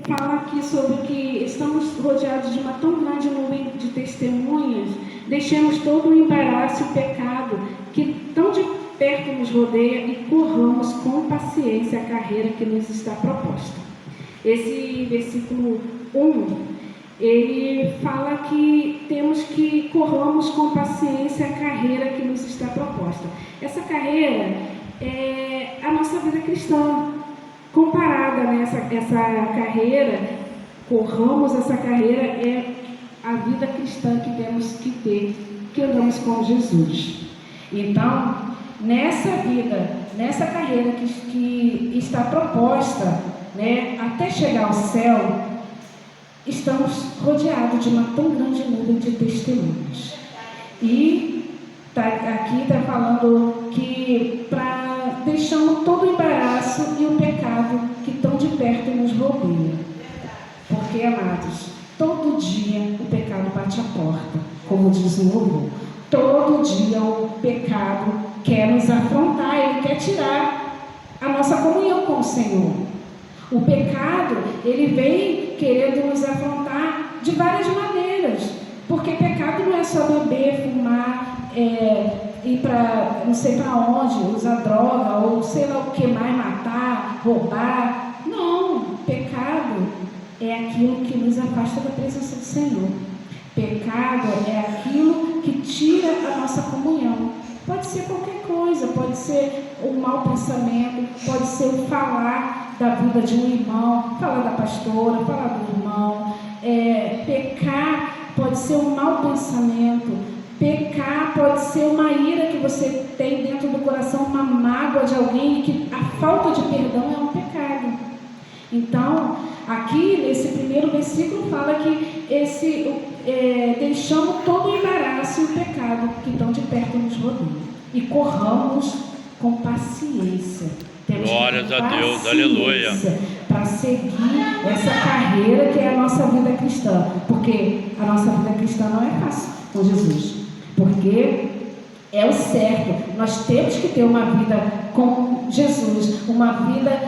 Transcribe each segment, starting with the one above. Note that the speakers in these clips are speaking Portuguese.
fala aqui sobre que estamos rodeados de uma tão grande nuvem de testemunhas, deixemos todo o embaraço e o pecado que tão de perto nos rodeia e corramos com paciência a carreira que nos está proposta. Esse versículo 1, ele fala que temos que corramos com paciência a carreira que nos está proposta. Essa carreira é a nossa vida cristã. Comparada nessa carreira, corramos essa carreira, é a vida cristã que temos que ter, que andamos com Jesus. Então, nessa vida, nessa carreira que está proposta, né, até chegar ao céu, estamos rodeados de uma tão grande nuvem de testemunhos. E aqui está falando que deixamos todo o embaraço e o pecado que tão de perto nos rodeia. Porque, amados, todo dia o pecado bate a porta, como diz o louvor. Todo dia o pecado quer nos afrontar, ele quer tirar a nossa comunhão com o Senhor. O pecado, ele vem querendo nos afrontar de várias maneiras, porque pecado não é só beber, fumar, ir para não sei para onde, usar droga, ou sei lá o que mais, matar, roubar. Não, pecado é aquilo que nos afasta da presença do Senhor. Pecado é aquilo que tira a nossa comunhão. Pode ser qualquer coisa, pode ser um mau pensamento, pode ser o falar da vida de um irmão, falar da pastora, falar do irmão. Pecar pode ser um mau pensamento, pecar pode ser uma ira que você tem dentro do coração, uma mágoa de alguém, que a falta de perdão é um pecado. Então, aqui nesse primeiro versículo fala que deixamos todo o embaraço e o pecado que tão de perto nos rodeia e corramos com paciência. Glórias a Deus, aleluia. Para seguir essa carreira que é a nossa vida cristã, porque a nossa vida cristã não é fácil com Jesus, porque é o certo. Nós temos que ter uma vida com Jesus, uma vida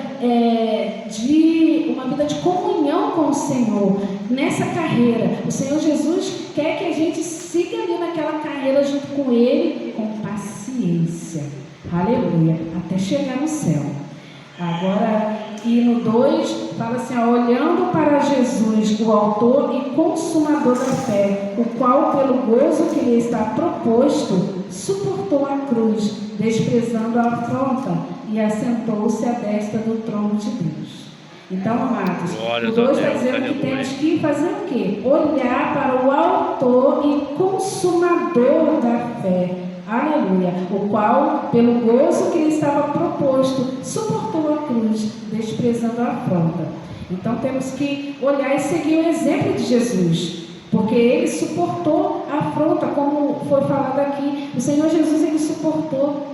de comunhão com o Senhor. Nessa carreira, o Senhor Jesus quer que a gente siga ali naquela carreira junto com Ele, com paciência. Aleluia, até chegar no céu. Agora, e no 2, fala assim, olhando para Jesus, o autor e consumador da fé, o qual, pelo gozo que lhe está proposto, suportou a cruz, desprezando a afronta, e assentou-se à destra do trono de Deus. Então, amados, o 2 está dizendo que temos que fazer o quê? Olhar para o autor e consumador da fé. Aleluia, o qual, pelo gozo que lhe estava proposto, suportou a cruz, desprezando a afronta. Então temos que olhar e seguir o exemplo de Jesus, porque ele suportou a afronta, como foi falado aqui. O Senhor Jesus, ele suportou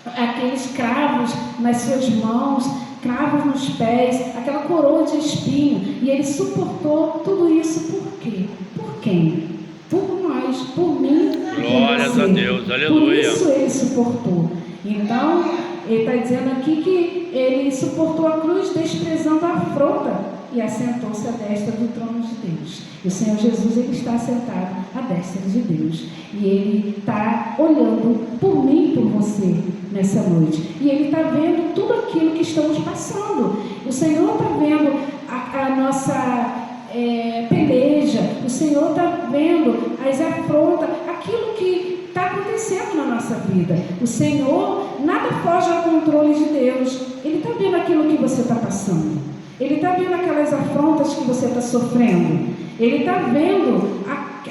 aqueles cravos nas suas mãos, cravos nos pés, aquela coroa de espinho, e ele suportou tudo isso por quê? Por quem? Por nós, por mim. Glórias a Deus, aleluia. Por isso ele suportou. Então, ele está dizendo aqui que ele suportou a cruz, desprezando a afronta, e assentou-se à destra do trono de Deus. E o Senhor Jesus, ele está sentado à destra de Deus. E ele está olhando por mim e por você nessa noite. E ele está vendo tudo aquilo que estamos passando. O Senhor está vendo a nossa peleja. O Senhor está vendo as afrontas, aquilo que está acontecendo na nossa vida. O Senhor, nada foge ao controle de Deus. Ele está vendo aquilo que você está passando. Ele está vendo aquelas afrontas que você está sofrendo. Ele está vendo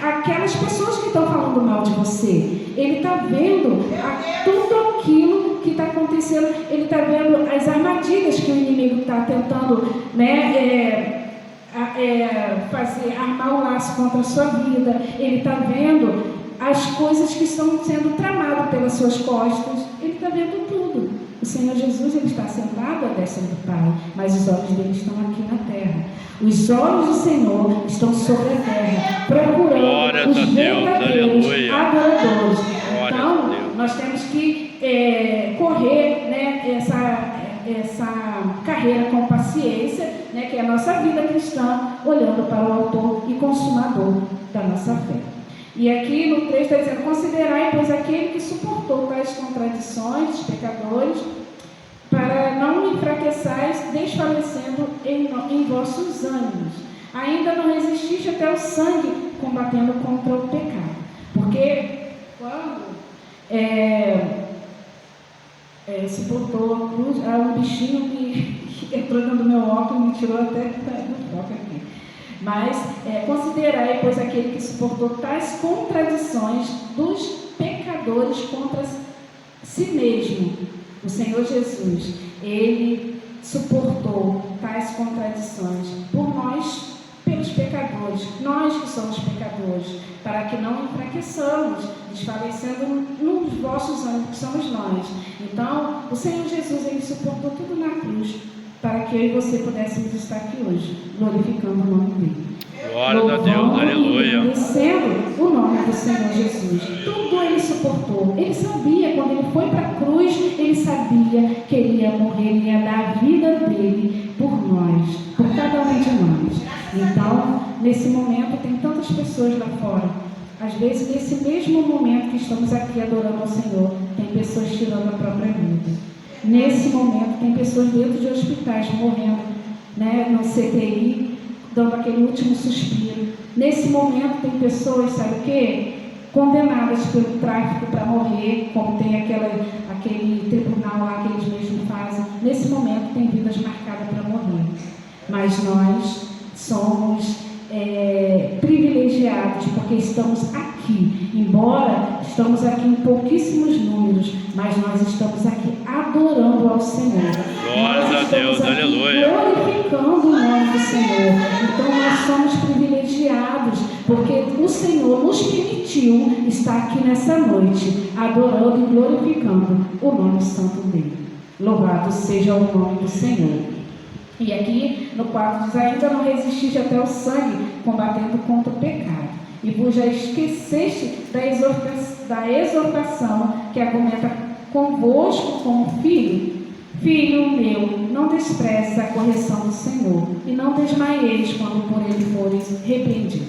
aquelas pessoas que estão falando mal de você. Ele está vendo tudo aquilo que está acontecendo. Ele está vendo as armadilhas que o inimigo está tentando, armar o laço contra a sua vida. Ele está vendo as coisas que estão sendo tramadas pelas suas costas. Ele está vendo tudo. O Senhor Jesus, ele está sentado à destra do Pai, mas os olhos dele estão aqui na terra. Os olhos do Senhor estão sobre a terra, procurando os verdadeiros adoradores. Então, nós temos que correr, carreira com paciência, né, que é a nossa vida cristã, olhando para o autor e consumador da nossa fé. E aqui no texto está dizendo: considerai, pois, aquele que suportou tais contradições, pecadores, para não enfraqueçais, desfalecendo em vossos ânimos. Ainda não resististe até o sangue, combatendo contra o pecado. Porque quando suportou a cruz, um bichinho que entrou dentro do meu óculos e me tirou até do foco aqui. Mas considerai, pois, aquele que suportou tais contradições dos pecadores contra si mesmo. O Senhor Jesus, Ele suportou tais contradições por nós, pelos pecadores, nós que somos pecadores, para que não enfraqueçamos, desfalecendo nos vossos ânimos, que somos nós. Então, o Senhor Jesus, Ele suportou tudo na cruz, para que eu e você pudéssemos estar aqui hoje, glorificando o nome dEle. Glória a Deus, aleluia. Conhecendo o nome do Senhor Jesus. Tudo Ele suportou. Ele sabia, quando Ele foi para a cruz, Ele sabia que Ele ia morrer, Ele ia dar a vida dEle por nós, por cada um de nós. Então, nesse momento, tem tantas pessoas lá fora. Às vezes, nesse mesmo momento que estamos aqui adorando ao Senhor, tem pessoas tirando a própria vida. Nesse momento, tem pessoas dentro de hospitais morrendo, né, no CTI, dando aquele último suspiro. Nesse momento, tem pessoas, sabe o quê? Condenadas pelo tráfico para morrer, como tem aquele tribunal lá que eles mesmos fazem. Nesse momento, tem vidas marcadas para morrer. Mas nós somos privilegiados, porque estamos aqui. Embora estamos aqui em pouquíssimos números, mas nós estamos aqui adorando ao Senhor. Glória a Deus, aleluia. Glorificando o nome do Senhor. Então nós somos privilegiados, porque o Senhor nos permitiu estar aqui nessa noite, adorando e glorificando o nome santo dele. Louvado seja o nome do Senhor. E aqui no 4 diz: ainda não resististe até o sangue, combatendo contra o pecado. E vos já esqueceste da exortação que argumenta convosco como filho. Filho meu, não desprezes a correção do Senhor, e não desmaieis quando por ele fores repreendido.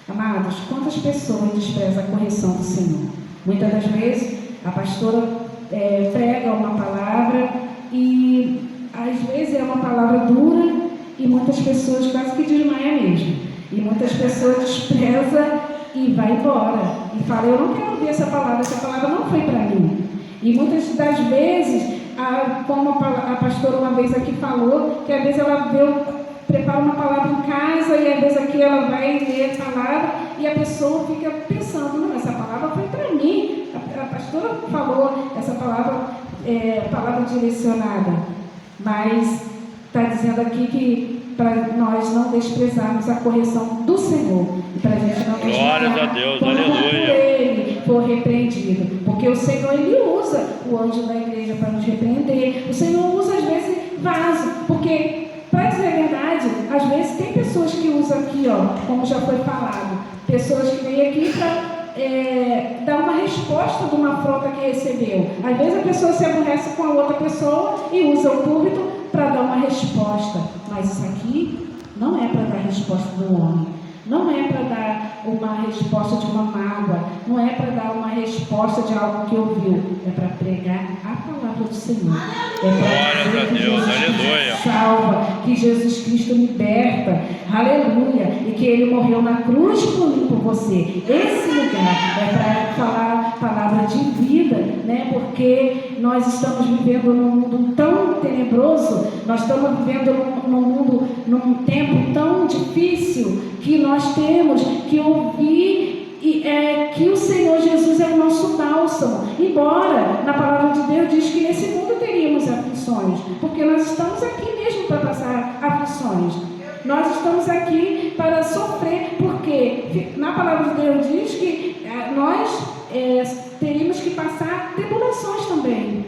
Amados, quantas pessoas desprezam a correção do Senhor? Muitas das vezes a pastora prega uma palavra e às vezes é uma palavra dura e muitas pessoas quase que desmaiam mesmo. E muitas pessoas desprezam e vai embora. E fala: eu não quero ouvir essa palavra não foi para mim. E muitas das vezes, como a pastora uma vez aqui falou, que às vezes ela prepara uma palavra em casa e às vezes aqui ela vai ler a palavra e a pessoa fica pensando: não, essa palavra foi para mim. A pastora falou essa palavra, palavra direcionada. Mas está dizendo aqui que para nós não desprezarmos a correção do Senhor, e para a gente não glória a Deus, aleluia. Ele for repreendido, porque o Senhor, Ele usa o anjo da igreja para nos repreender. O Senhor usa às vezes vaso, porque, para dizer a verdade, às vezes tem pessoas que usam aqui, como já foi falado, pessoas que vêm aqui para dar uma resposta de uma afronta que recebeu. Às vezes a pessoa se aborrece com a outra pessoa e usa o púlpito para dar uma resposta. Mas isso aqui não é para dar resposta do homem. Não é para dar uma resposta de uma mágoa. Não é para dar uma resposta de algo que ouviu. É para pregar a palavra do Senhor. É para dizer que Jesus salva, que Jesus Cristo liberta. Aleluia. E que Ele morreu na cruz por mim, por você. Esse lugar é para falar palavra de vida, né? Porque nós estamos vivendo num mundo tão tenebroso, nós estamos vivendo num mundo, num tempo tão difícil, que nós temos que ouvir que o Senhor Jesus é o nosso bálsamo. Embora na palavra de Deus diz que nesse mundo teríamos aflições, porque nós estamos aqui mesmo para passar aflições. Nós estamos aqui para sofrer, porque na palavra de Deus diz que nós teríamos que passar tribulações também.